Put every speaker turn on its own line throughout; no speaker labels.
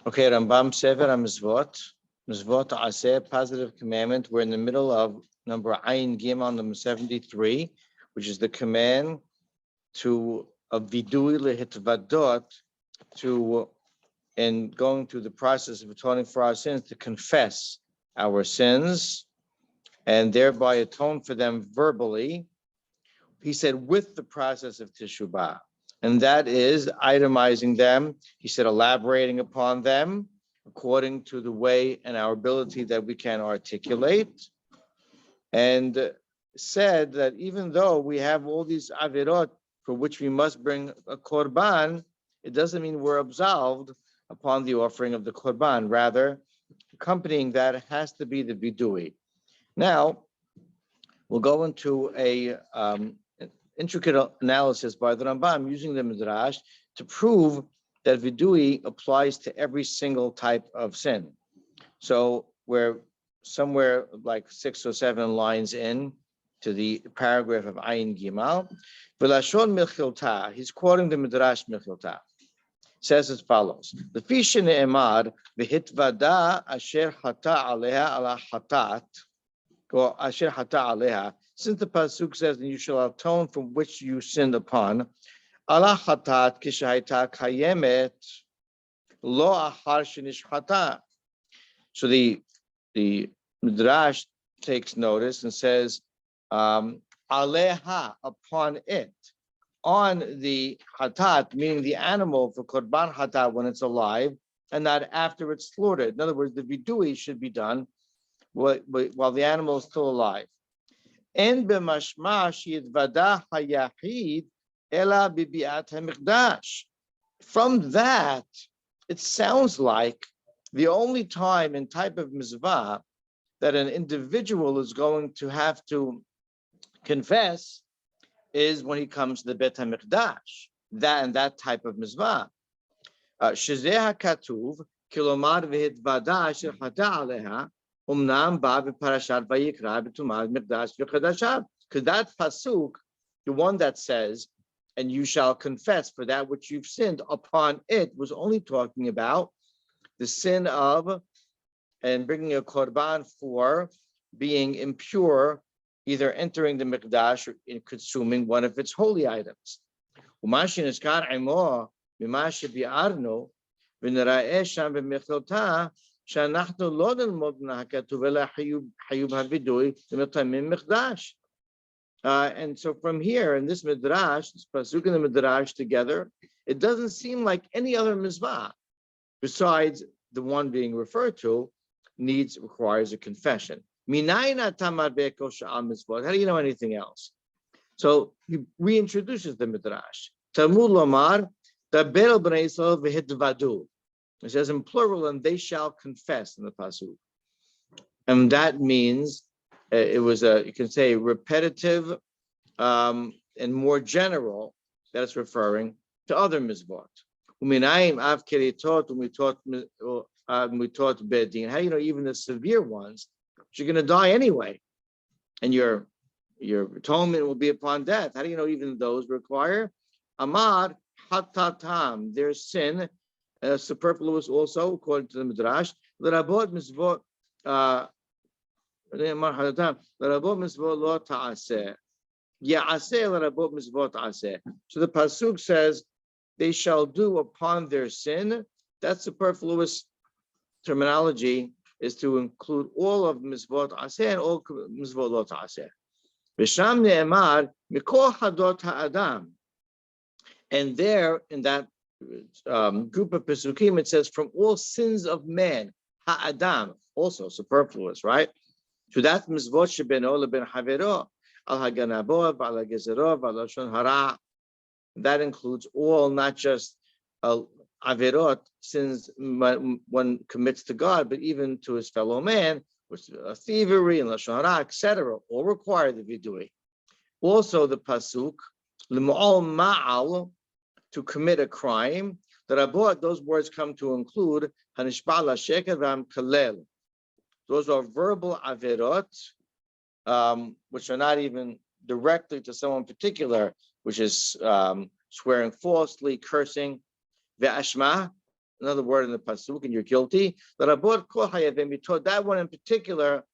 Okay, Rambam Sefer Misvot. Misvot Aseh, positive commandment. We're in the middle of number Ayin Gimel, number 73, which is the command to vidui lehitvadot, to, in going through the process of atoning for our sins, to confess our sins and thereby atone for them verbally. He said with the process of teshubah, and that is itemizing them. He said elaborating upon them according to the way and our ability that we can articulate, and said that even though we have all these avirot for which we must bring a korban, it doesn't mean we're absolved upon the offering of the korban. Rather, accompanying that has to be the vidui. Now, we'll go into a intricate analysis by the Rambam using the Midrash to prove that vidui applies to every single type of sin. So we're somewhere like 6 or 7 lines in to the paragraph of Ayin Gimal. V'lashon Mechilta, he's quoting the Midrash Mechilta. Says as follows: the Fishin Emad v'hitvada asher hata aleha ala hatat, or asher hata aleha. Since the pasuk says, "And you shall atone from which you sinned upon," ala hatat kishaita kayemet lo ahar shenishhata. So the Midrash takes notice and says, aleha, upon it, on the hatat, meaning the animal for korban hatat when it's alive, and not after it's slaughtered. In other words, the vidui should be done while the animal is still alive. En b'mashma sheyidvada hayachid ela bibiat hamikdash. From that, it sounds like the only time and type of mizvah that an individual is going to have to confess is when he comes to the Bet HaMikdash, that type of mizvah. Shezeh HaKatuv, kilomar v'hitvada asher chata aleha, umnam ba v'parashat vayikra b'tumad mikdash v'chadashav. Because that pasuk, the one that says, and you shall confess for that which you've sinned upon it, was only talking about the sin of and bringing a korban for being impure, either entering the mikdash or in consuming one of its holy items. And so from here, in this midrash, this pasuk and the midrash together, it doesn't seem like any other mizvah besides the one being referred to requires a confession. How do you know anything else? So he reintroduces the midrash. Talmud Lomar, daber b'nei Yisrael v'hitvadu. It says in plural, and they shall confess in the pasuk, and that means it was you can say repetitive and more general. That's referring to other mizvot. Uminayim av keritot, we taught bedin. How do you know even the severe ones? You're going to die anyway, and your atonement will be upon death. How do you know even those require amar hatatam? Their sin, superfluous also, according to the midrash. L'rabot misvot l'rabot misvot lo ta'aseh. Ya'aseh l'rabot misvot ta'aseh. So the pasuk says, they shall do upon their sin. That superfluous terminology is to include all of Misvot Aseh and all Misvot Lo Ta'aseh. V'sham ne'emar mikol hadot ha'adam. And there, in that group of Pesukim, it says, from all sins of man, ha'adam, also superfluous, right? So that's Misvot shebeno leben havero, al haganabo, al hagezero, al lashon hara. That includes all, not just averot, sins one commits to God, but even to his fellow man, which is thievery and lashon hara, etc., all require the vidui. Also, the pasuk l'ma'al ma'al, to commit a crime. The rabot, those words come to include hanishba l'sheker v'am kalel. Those are verbal averot, which are not even directly to someone particular, which is swearing falsely, cursing. ve'ashma, another word in the pasuk, and you're guilty. That one in particular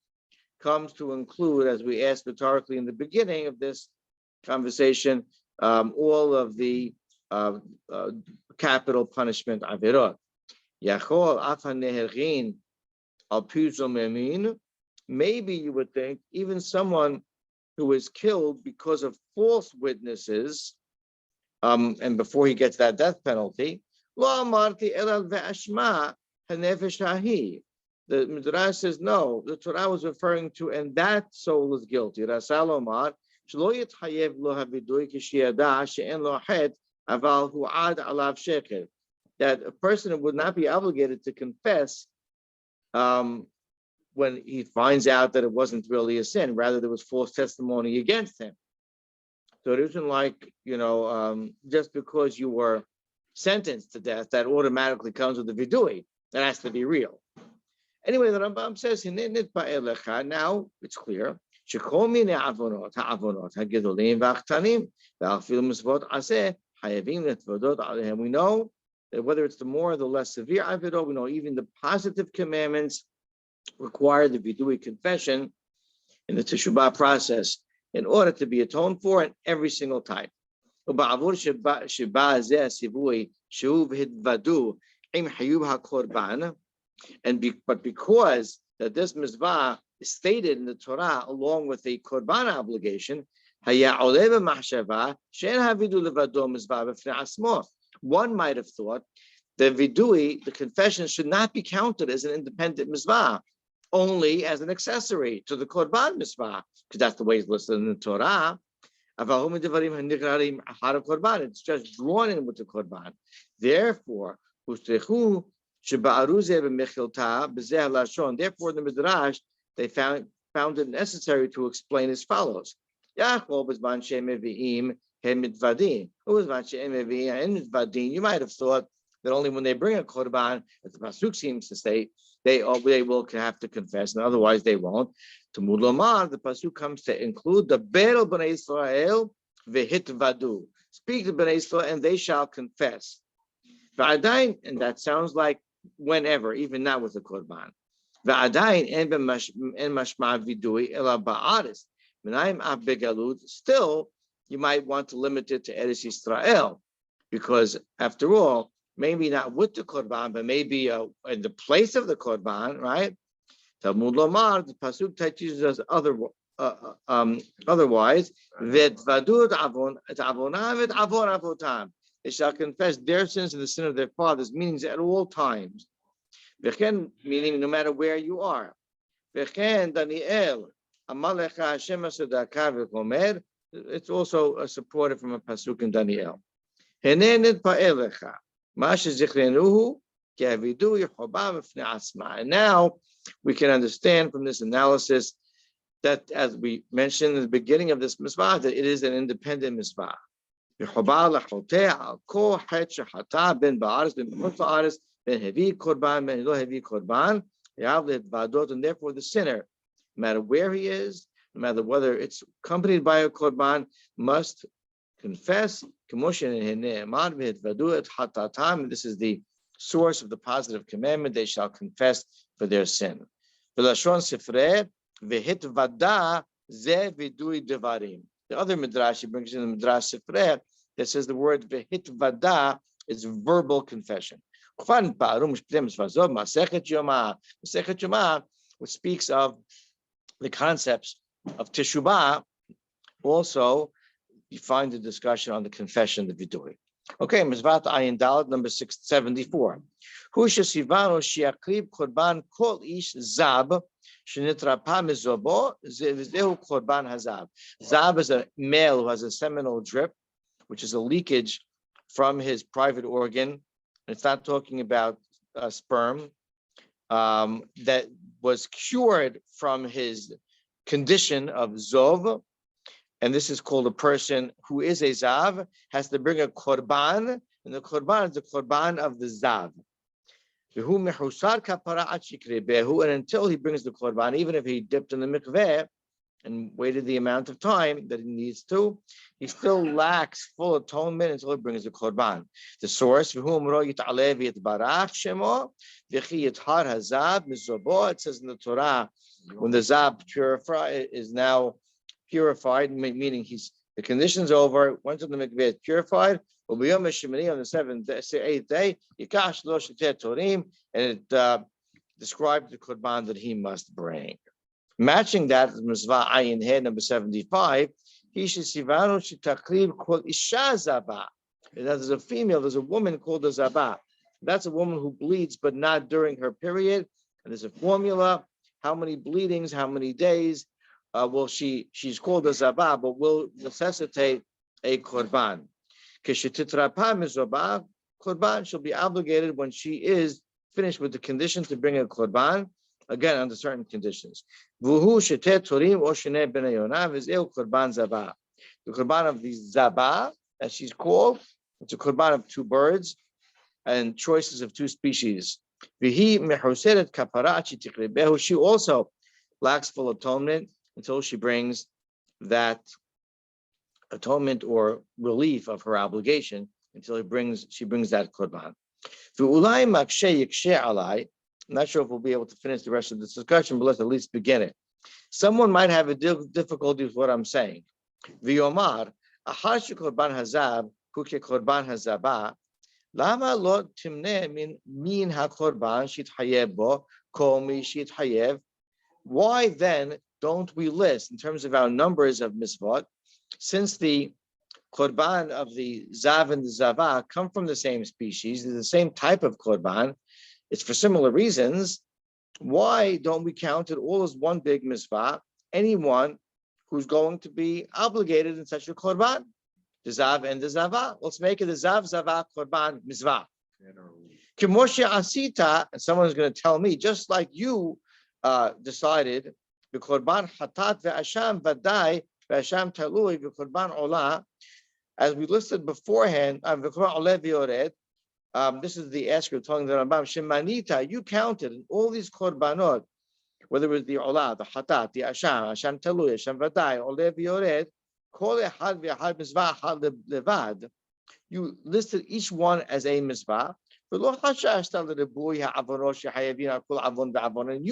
comes to include, as we asked rhetorically in the beginning of this conversation, all of the capital punishment avirot. Maybe you would think even someone who is killed because of false witnesses, and before he gets that death penalty, the Midrash says no. The Torah was referring to, and that soul is guilty. Rasal Omar, that a person would not be obligated to confess when he finds out that it wasn't really a sin, rather there was false testimony against him. So it isn't like, just because you were sentenced to death, that automatically comes with the vidui. That has to be real. Anyway, the Rambam says, now it's clear. We know that whether it's the more or the less severe avirot, we know even the positive commandments require the vidui confession in the teshubah process in order to be atoned for in every single time. But because that this misvah is stated in the Torah along with a korban obligation, one might have thought the vidui, the confession, should not be counted as an independent misvah, only as an accessory to the korban misvah, because that's the way it's listed in the Torah. It's just drawn in with the korban. Therefore, therefore, the Midrash, they found it necessary to explain as follows. You might have thought that only when they bring a korban, as the pasuk seems to state, they will have to confess, and otherwise they won't. To Mulomar, the pasuk comes to include the Be'el B'nai Israel v'hitvadu. Speak to B'nai Israel, and they shall confess. And that sounds like whenever, even not with the korban. Still, you might want to limit it to Eretz Yisrael, because after all, maybe not with the korban, but maybe in the place of the korban, right? Talmud Lomar, the pasuk teaches us otherwise. They shall confess their sins and the sin of their fathers, meaning at all times. Meaning no matter where you are. Daniel, it's also supported from a pasuk in Daniel. And now we can understand from this analysis that, as we mentioned in the beginning of this misvah, that it is an independent misvah. And therefore the sinner, no matter where he is, no matter whether it's accompanied by a korban, must confess. And this is the source of the positive commandment: they shall confess for their sin. The other midrash he brings in the midrash Sefer that says the word vehitvada is verbal confession. Masechet Yoma, which speaks of the concepts of teshubah, also you find the discussion on the confession of vidui. Okay, Misvat Ayin Dalet, number 674. Hu shesivanu shiakrib korban kol ish zab shenitrapa mizobo zehu korban hazav. Zab is a male who has a seminal drip, which is a leakage from his private organ. It's not talking about sperm that was cured from his condition of zov. And this is called a person who is a zav, has to bring a korban, and the korban is the korban of the zav. And until he brings the korban, even if he dipped in the mikveh, and waited the amount of time that he needs to, he still lacks full atonement until he brings the korban. The source, it says in the Torah, when the zab is now purified, meaning the condition's over, went to the mikveh, purified, on the 8th day, and it described the korban that he must bring. Matching that, Misvah Ayin He number 75, there's a female, there's a woman called a Zabah. That's a woman who bleeds, but not during her period. And there's a formula, how many bleedings, how many days she's called a Zabah, but will necessitate a korban. Korban, she'll be obligated when she is finished with the condition to bring a korban, again under certain conditions. The korban of the zabah, as she's called, it's a korban of 2 birds and choices of 2 species. She also lacks full atonement until she brings that atonement or relief of her obligation, until she brings that korban. I'm not sure if we'll be able to finish the rest of this discussion, but let's at least begin it. Someone might have a difficulty with what I'm saying. V'yomar, achar shekorban hazab hu kekorban hazaba, lama lo timne min hakorban shithayev bo kol mi shithayev. Why then don't we list, in terms of our numbers of misvot, since the korban of the zav and the zava come from the same species, they're the same type of korban, it's for similar reasons, why don't we count it all as one big mitzvah? Anyone who's going to be obligated in such a korban, the zav and the zava. Let's make it the zav, zava, korban, mitzvah. Kimoshe asita, and someone's going to tell me, just like you decided, the korban hatat ve'asham vadai ve'asham talui ve'korban olah, as we listed beforehand, ve'korban oleh v'yored. This is the asker talking to the Rambam. Shemanita, you counted in all these korbanot, whether it was the olah, the hatat, the asham talui, asham vadai, oleh v'yored, kol echad v'echad mitzvah had levad. You listed each one as a mitzvah. And you,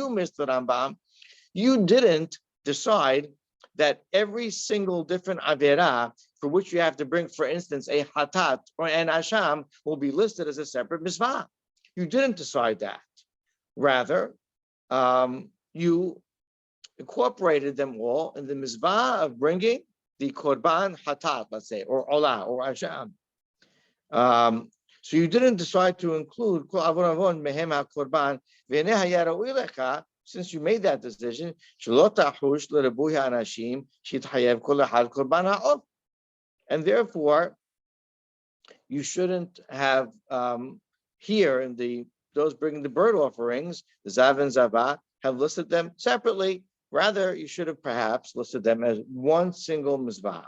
Mr. Rambam, you didn't decide that every single different avera for which you have to bring, for instance, a hatat or an asham will be listed as a separate mitzvah. You didn't decide that. Rather, you incorporated them all in the mitzvah of bringing the korban hatat, let's say, or olah, or asham. So you didn't decide to include kol avon avon mehem hakorban v'nei hayara uilecha. Since you made that decision, and therefore you shouldn't have here in those bringing the bird offerings, the zav and zava, have listed them separately. Rather, you should have perhaps listed them as one single mizvah.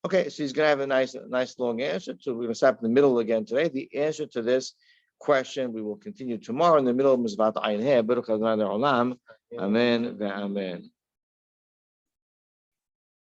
Okay, so he's going to have a nice long answer. So we're going to stop in the middle again today. The answer to this question we will continue tomorrow in the middle of Misvat Ayin He. Baruch Adonai Olam. Amen. Amen.